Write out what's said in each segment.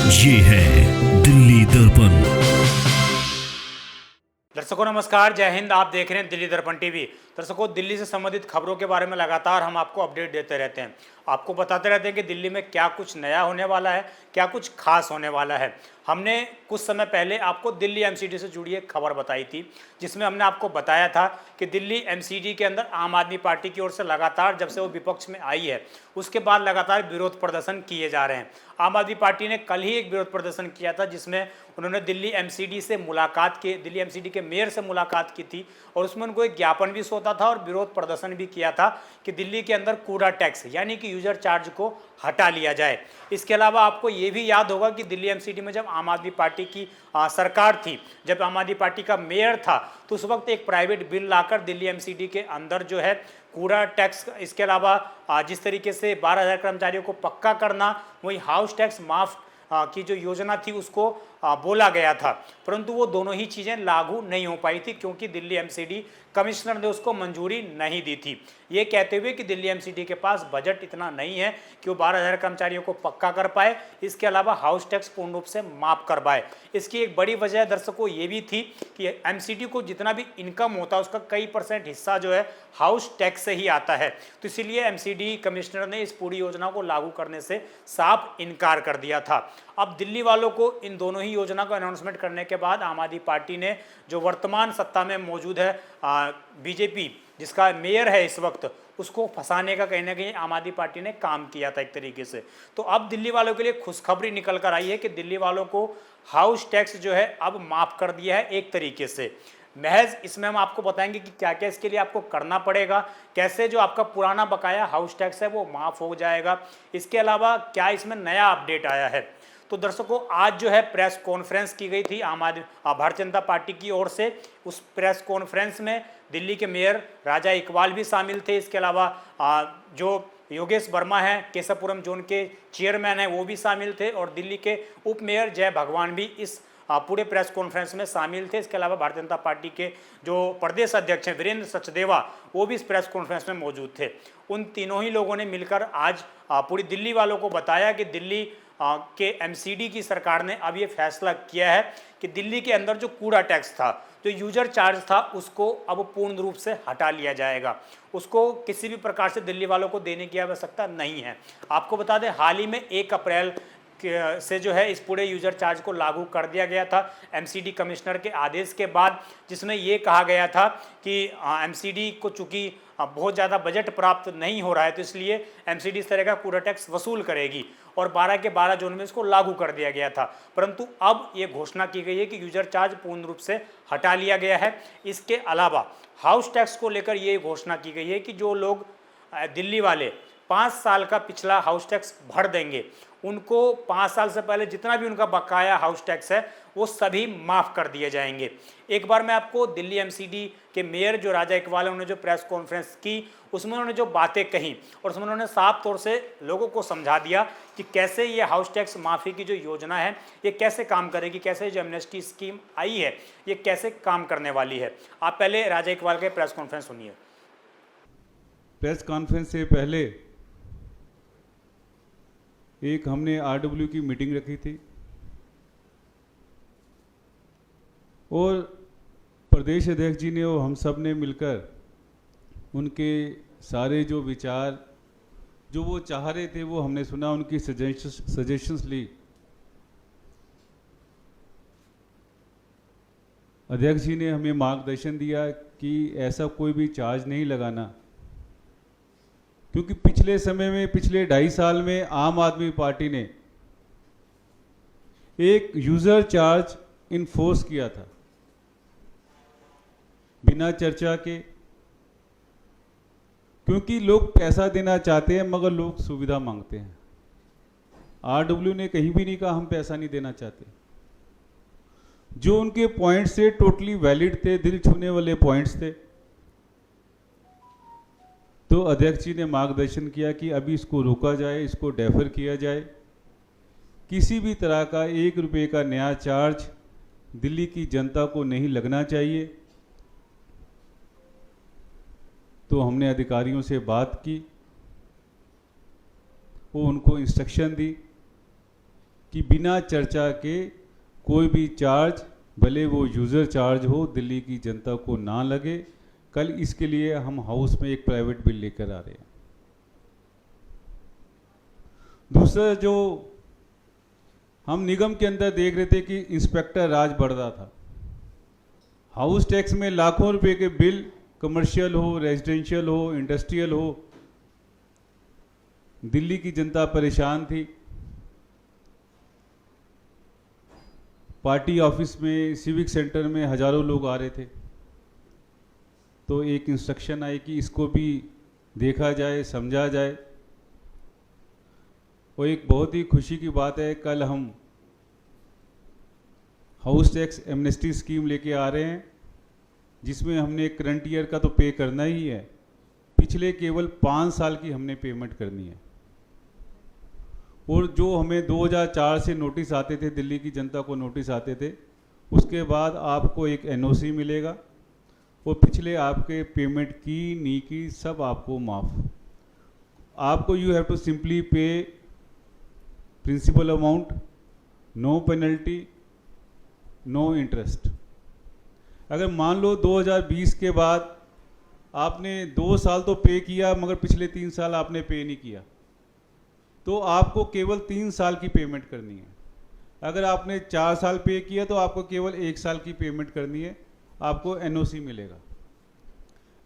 ये है दिल्ली दर्पण। दर्शकों नमस्कार, जय हिंद। आप देख रहे हैं दिल्ली दर्पण टीवी। दर्शकों, दिल्ली से संबंधित खबरों के बारे में लगातार हम आपको अपडेट देते रहते हैं, आपको बताते रहते हैं कि दिल्ली में क्या कुछ नया होने वाला है, क्या कुछ खास होने वाला है। हमने कुछ समय पहले आपको दिल्ली एमसीडी से जुड़ी एक खबर बताई थी, जिसमें हमने आपको बताया था कि दिल्ली एमसीडी के अंदर आम आदमी पार्टी की ओर से लगातार, जब से वो विपक्ष में आई है उसके बाद लगातार विरोध प्रदर्शन किए जा रहे हैं। आम आदमी पार्टी ने कल ही एक विरोध प्रदर्शन किया था, जिसमें उन्होंने दिल्ली एमसीडी से मुलाकात की, दिल्ली एमसीडी के मेयर से मुलाकात की थी, और उसमें उनको एक ज्ञापन भी सौंपा था और विरोध प्रदर्शन भी किया था कि दिल्ली के अंदर कूड़ा टैक्स यानी कि यूजर चार्ज को हटा लिया जाए। इसके अलावा आपको ये भी याद होगा कि दिल्ली एमसीडी में जब आम आदमी पार्टी की सरकार थी, जब आम आदमी पार्टी का मेयर था, तो उस वक्त एक प्राइवेट बिल लाकर दिल्ली एमसीडी के अंदर जो है कूड़ा टैक्स, इसके अलावा जिस तरीके से 12,000 कर्मचारियों को पक्का करना, वही हाउस टैक्स माफ की जो योजना थी उसको बोला गया था, परंतु वो दोनों ही चीज़ें लागू नहीं हो पाई थी क्योंकि दिल्ली एमसीडी कमिश्नर ने उसको मंजूरी नहीं दी थी, ये कहते हुए कि दिल्ली एमसीडी के पास बजट इतना नहीं है कि वो 12,000 कर्मचारियों को पक्का कर पाए, इसके अलावा हाउस टैक्स पूर्ण रूप से माफ कर पाए। इसकी एक बड़ी वजह दर्शकों ये भी थी कि एमसीडी को जितना भी इनकम होता है उसका कई % हिस्सा जो है हाउस टैक्स से ही आता है, तो इसीलिए एमसीडी कमिश्नर ने इस पूरी योजना को लागू करने से साफ इनकार कर दिया था। अब दिल्ली वालों को इन दोनों ही योजना को अनाउंसमेंट करने के बाद आम आदमी पार्टी ने, जो वर्तमान सत्ता में मौजूद है बीजेपी, जिसका मेयर है इस वक्त, उसको फंसाने का कहीं ना कहीं आम आदमी पार्टी ने काम किया था एक तरीके से। तो अब दिल्ली वालों के लिए खुशखबरी निकल कर आई है कि दिल्ली वालों को हाउस टैक्स जो है अब माफ़ कर दिया है एक तरीके से। महज इसमें हम आपको बताएंगे कि क्या क्या इसके लिए आपको करना पड़ेगा, कैसे जो आपका पुराना बकाया हाउस टैक्स है वो माफ़ हो जाएगा, इसके अलावा क्या इसमें नया अपडेट आया है। तो दर्शकों, आज जो है प्रेस कॉन्फ्रेंस की गई थी भारतीय जनता पार्टी की ओर से। उस प्रेस कॉन्फ्रेंस में दिल्ली के मेयर राजा इकबाल भी शामिल थे, इसके अलावा जो योगेश वर्मा हैं, केशवपुरम जोन के चेयरमैन हैं, वो भी शामिल थे, और दिल्ली के उप मेयर जय भगवान भी इस पूरे प्रेस कॉन्फ्रेंस में शामिल थे। इसके अलावा भारतीय जनता पार्टी के जो प्रदेश अध्यक्ष हैं वीरेंद्र सचदेवा, वो भी इस प्रेस कॉन्फ्रेंस में मौजूद थे। उन तीनों ही लोगों ने मिलकर आज पूरी दिल्ली वालों को बताया कि दिल्ली के एमसीडी की सरकार ने अब ये फैसला किया है कि दिल्ली के अंदर जो कूड़ा टैक्स था, जो यूजर चार्ज था, उसको अब पूर्ण रूप से हटा लिया जाएगा। उसको किसी भी प्रकार से दिल्ली वालों को देने की आवश्यकता नहीं है। आपको बता दें, हाल ही में 1 अप्रैल से जो है इस पूरे यूजर चार्ज को लागू कर दिया गया था एमसीडी कमिश्नर के आदेश के बाद, जिसमें ये कहा गया था कि एमसीडी को चूँकि बहुत ज़्यादा बजट प्राप्त नहीं हो रहा है, तो इसलिए एमसीडी इस तरह का कूड़ा टैक्स वसूल करेगी, और 12 के 12 जोन में इसको लागू कर दिया गया था। परंतु अब ये घोषणा की गई है कि यूजर चार्ज पूर्ण रूप से हटा लिया गया है। इसके अलावा हाउस टैक्स को लेकर ये घोषणा की गई है कि जो लोग दिल्ली वाले 5 साल का पिछला हाउस टैक्स भर देंगे, उनको 5 साल से पहले जितना भी उनका बकाया हाउस टैक्स है वो सभी माफ़ कर दिए जाएंगे। एक बार मैं आपको दिल्ली एमसीडी के मेयर जो राजा इकबाल है, उन्होंने जो प्रेस कॉन्फ्रेंस की, उसमें उन्होंने जो बातें कही और उसमें उन्होंने साफ तौर से लोगों को समझा दिया कि कैसे ये हाउस टैक्स माफ़ी की जो योजना है ये कैसे काम करेगी, कैसे जो एमनेस्टी स्कीम आई है ये कैसे काम करने वाली है। आप पहले राजा इकबाल के प्रेस कॉन्फ्रेंस सुनिए। प्रेस कॉन्फ्रेंस से पहले एक हमने आरडब्ल्यू की मीटिंग रखी थी और प्रदेश अध्यक्ष जी ने और हम सब ने मिलकर उनके सारे जो विचार जो वो चाह रहे थे वो हमने सुना, उनकी सजेशंस ली। अध्यक्ष जी ने हमें मार्गदर्शन दिया कि ऐसा कोई भी चार्ज नहीं लगाना, क्योंकि पिछले समय में, पिछले 2.5 साल में आम आदमी पार्टी ने एक यूजर चार्ज इन्फोर्स किया था बिना चर्चा के, क्योंकि लोग पैसा देना चाहते हैं मगर लोग सुविधा मांगते हैं। आरडब्ल्यू ने कहीं भी नहीं कहा हम पैसा नहीं देना चाहते। जो उनके पॉइंट्स थे टोटली वैलिड थे, दिल छूने वाले पॉइंट्स थे। तो अध्यक्ष जी ने मार्गदर्शन किया कि अभी इसको रोका जाए, इसको डेफर किया जाए, किसी भी तरह का 1 रुपये का नया चार्ज दिल्ली की जनता को नहीं लगना चाहिए। तो हमने अधिकारियों से बात की, वो उनको इंस्ट्रक्शन दी कि बिना चर्चा के कोई भी चार्ज, भले वो यूज़र चार्ज हो, दिल्ली की जनता को ना लगे। कल इसके लिए हम हाउस में एक प्राइवेट बिल लेकर आ रहे हैं। दूसरा, जो हम निगम के अंदर देख रहे थे कि इंस्पेक्टर राज बढ़ रहा था, हाउस टैक्स में लाखों रुपए के बिल, कमर्शियल हो, रेजिडेंशियल हो, इंडस्ट्रियल हो, दिल्ली की जनता परेशान थी। पार्टी ऑफिस में, सिविक सेंटर में हजारों लोग आ रहे थे। तो एक इंस्ट्रक्शन आई कि इसको भी देखा जाए, समझा जाए। और एक बहुत ही खुशी की बात है, कल हम हाउस टैक्स एमनेस्टी स्कीम लेके आ रहे हैं, जिसमें हमने करंट ईयर का तो पे करना ही है, पिछले केवल 5 साल की हमने पेमेंट करनी है। और जो हमें 2004 से नोटिस आते थे, दिल्ली की जनता को नोटिस आते थे, उसके बाद आपको एक एनओसी मिलेगा और पिछले आपके पेमेंट की, नी की, सब आपको माफ़। आपको you have to simply pay principal amount, no penalty, no interest. अगर मान लो 2020 के बाद आपने 2 साल तो पे किया मगर पिछले 3 साल आपने पे नहीं किया, तो आपको केवल 3 साल की पेमेंट करनी है। अगर आपने 4 साल पे किया तो आपको केवल 1 साल की पेमेंट करनी है, आपको एनओसी मिलेगा।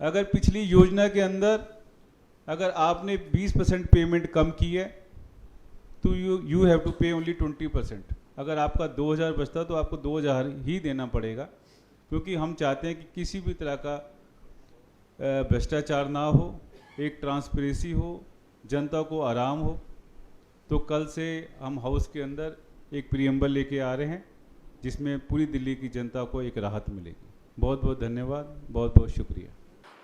अगर पिछली योजना के अंदर अगर आपने 20% पेमेंट कम की है तो यू हैव टू पे ओनली 20%। अगर आपका 2000 बचता तो आपको 2000 ही देना पड़ेगा, क्योंकि हम चाहते हैं कि किसी भी तरह का भ्रष्टाचार ना हो, एक ट्रांसपेरेंसी हो, जनता को आराम हो। तो कल से हम हाउस के अंदर एक प्रियम्बल लेके आ रहे हैं, जिसमें पूरी दिल्ली की जनता को एक राहत मिलेगी। बहुत बहुत धन्यवाद, बहुत बहुत शुक्रिया।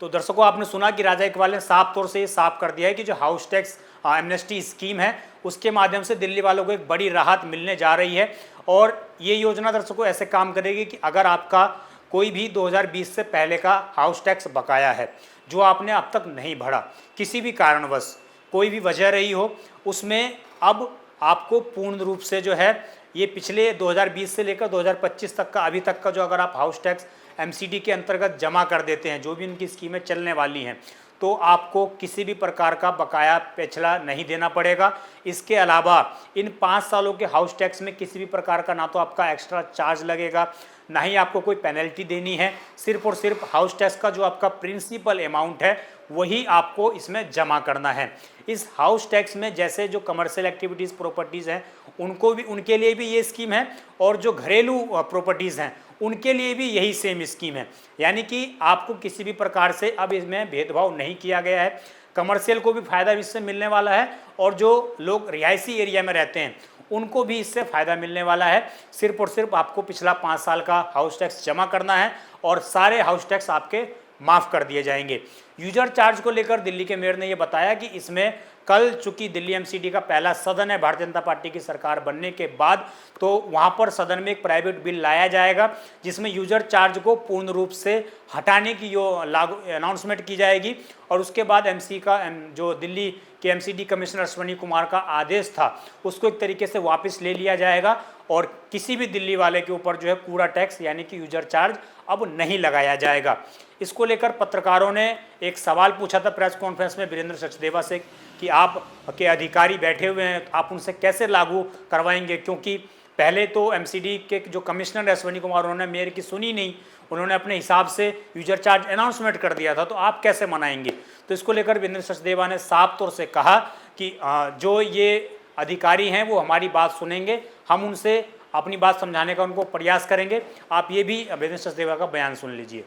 तो दर्शकों, आपने सुना कि राजा इकबाल ने साफ तौर से ये साफ कर दिया है कि जो हाउस टैक्स एमनेस्टी स्कीम है, उसके माध्यम से दिल्ली वालों को एक बड़ी राहत मिलने जा रही है। और ये योजना दर्शकों ऐसे काम करेगी कि अगर आपका कोई भी 2020 से पहले का हाउस टैक्स बकाया है, जो आपने अब तक नहीं भरा, किसी भी कारणवश कोई भी वजह रही हो, उसमें अब आपको पूर्ण रूप से जो है ये पिछले 2020 से लेकर 2025 तक का अभी तक का जो अगर आप हाउस टैक्स एमसीडी के अंतर्गत जमा कर देते हैं, जो भी इनकी स्कीमें चलने वाली हैं, तो आपको किसी भी प्रकार का बकाया पिछला नहीं देना पड़ेगा। इसके अलावा इन 5 सालों के हाउस टैक्स में किसी भी प्रकार का ना तो आपका एक्स्ट्रा चार्ज लगेगा, ना ही आपको कोई पेनल्टी देनी है। सिर्फ और सिर्फ हाउस टैक्स का जो आपका प्रिंसिपल अमाउंट है वही आपको इसमें जमा करना है। इस हाउस टैक्स में जैसे जो कमर्शियल एक्टिविटीज़ प्रॉपर्टीज़ हैं उनके लिए भी ये स्कीम है, और जो घरेलू प्रॉपर्टीज़ हैं उनके लिए भी यही सेम स्कीम है। यानी कि आपको किसी भी प्रकार से अब इसमें भेदभाव नहीं किया गया है। कमर्शियल को भी फ़ायदा इससे मिलने वाला है, और जो लोग रिहायशी एरिया में रहते हैं उनको भी इससे फ़ायदा मिलने वाला है। सिर्फ और सिर्फ आपको पिछला 5 साल का हाउस टैक्स जमा करना है और सारे हाउस टैक्स आपके माफ़ कर दिए जाएंगे। यूजर चार्ज को लेकर दिल्ली के मेयर ने यह बताया कि इसमें कल चूंकि दिल्ली एमसीडी का पहला सदन है भारतीय जनता पार्टी की सरकार बनने के बाद, तो वहां पर सदन में एक प्राइवेट बिल लाया जाएगा जिसमें यूजर चार्ज को पूर्ण रूप से हटाने की जो लागू अनाउंसमेंट की जाएगी। और उसके बाद एमसी का जो दिल्ली के एमसीडी कमिश्नर अश्वनी कुमार का आदेश था उसको एक तरीके से वापस ले लिया जाएगा, और किसी भी दिल्ली वाले के ऊपर जो है कूड़ा टैक्स यानी कि यूजर चार्ज अब नहीं लगाया जाएगा। इसको लेकर पत्रकारों ने एक सवाल पूछा था प्रेस कॉन्फ्रेंस में वीरेंद्र सचदेवा से कि आप के अधिकारी बैठे हुए हैं, आप उनसे कैसे लागू करवाएंगे, क्योंकि पहले तो एमसीडी के जो कमिश्नर अश्वनी कुमार उन्होंने मेयर की सुनी नहीं, उन्होंने अपने हिसाब से यूजर चार्ज अनाउंसमेंट कर दिया था, तो आप कैसे मनाएंगे। तो इसको लेकर वीरेंद्र सचदेवा ने साफ तौर से कहा कि जो ये अधिकारी हैं वो हमारी बात सुनेंगे, हम उनसे अपनी बात समझाने का उनको प्रयास करेंगे। आप ये भी वीरेंद्र सचदेवा का बयान सुन लीजिए।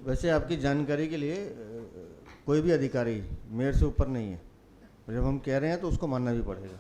वैसे आपकी जानकारी के लिए कोई भी अधिकारी मेयर से ऊपर नहीं है, जब हम कह रहे हैं तो उसको मानना भी पड़ेगा।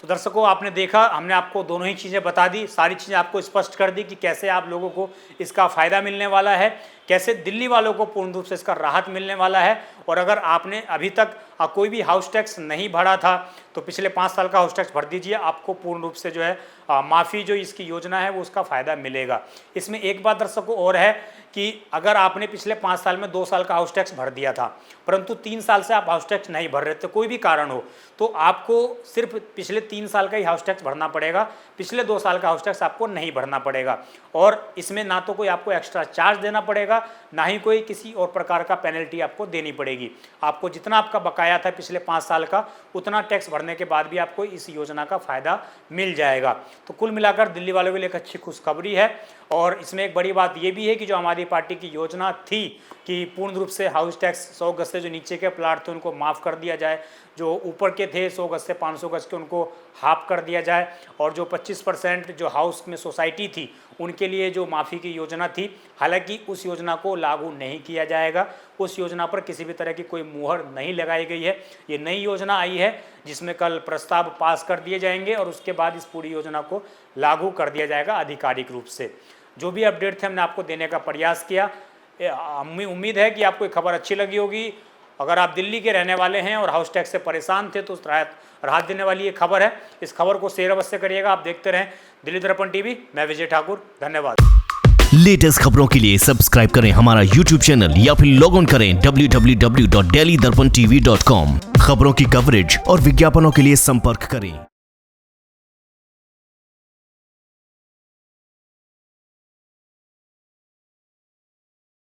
तो दर्शकों, आपने देखा, हमने आपको दोनों ही चीज़ें बता दी, सारी चीज़ें आपको स्पष्ट कर दी कि कैसे आप लोगों को इसका फ़ायदा मिलने वाला है, कैसे दिल्ली वालों को पूर्ण रूप से इसका राहत मिलने वाला है। और अगर आपने अभी तक कोई भी हाउस टैक्स नहीं भरा था तो पिछले 5 साल का हाउस टैक्स भर दीजिए, आपको पूर्ण रूप से जो है माफ़ी जो इसकी योजना है वो उसका फ़ायदा मिलेगा। इसमें एक बात दर्शकों और है कि अगर आपने पिछले 5 साल में 2 साल का हाउस टैक्स भर दिया था परंतु 3 साल से आप हाउस टैक्स नहीं भर रहे थे, कोई भी कारण हो, तो आपको सिर्फ पिछले 3 साल का ही हाउस टैक्स भरना पड़ेगा, पिछले 2 साल का हाउस टैक्स आपको नहीं भरना पड़ेगा। और इसमें ना तो कोई आपको एक्स्ट्रा चार्ज देना पड़ेगा, ना ही कोई किसी और प्रकार का पेनल्टी आपको देनी पड़ेगी। आपको जितना आपका बकाया था पिछले 5 साल का उतना टैक्स भरने के बाद भी आपको इस योजना का फ़ायदा मिल जाएगा। तो कुल मिलाकर दिल्ली वालों के लिए एक अच्छी खुशखबरी है। और इसमें एक बड़ी बात ये भी है कि जो आम आदमी पार्टी की योजना थी कि पूर्ण रूप से हाउस टैक्स 100 गज से जो नीचे के प्लाट थे उनको माफ़ कर दिया जाए, जो ऊपर के थे 100 गज से 500 गज के उनको हाफ कर दिया जाए, और जो 25% जो हाउस में सोसाइटी थी उनके लिए जो माफ़ी की योजना थी, हालांकि उस योजना को लागू नहीं किया जाएगा, उस योजना पर किसी भी तरह की कोई मुहर नहीं लगाई गई है। ये नई योजना आई है जिसमें कल प्रस्ताव पास कर दिए जाएंगे और उसके बाद इस पूरी योजना को लागू कर दिया जाएगा आधिकारिक रूप से। जो भी अपडेट थे हमने आपको देने का प्रयास किया। उम्मीद है कि आपको ये खबर अच्छी लगी होगी। अगर आप दिल्ली के रहने वाले हैं और हाउस टैक्स से परेशान थे तो राहत देने वाली ये खबर है। इस खबर को शेयर अवश्य करिएगा। आप देखते रहें दिल्ली दर्पण टीवी। मैं विजय ठाकुर, धन्यवाद। लेटेस्ट खबरों के लिए सब्सक्राइब करें हमारा YouTube चैनल या फिर लॉग ऑन करें www.delhidarpantv.com। खबरों की कवरेज और विज्ञापनों के लिए संपर्क करें।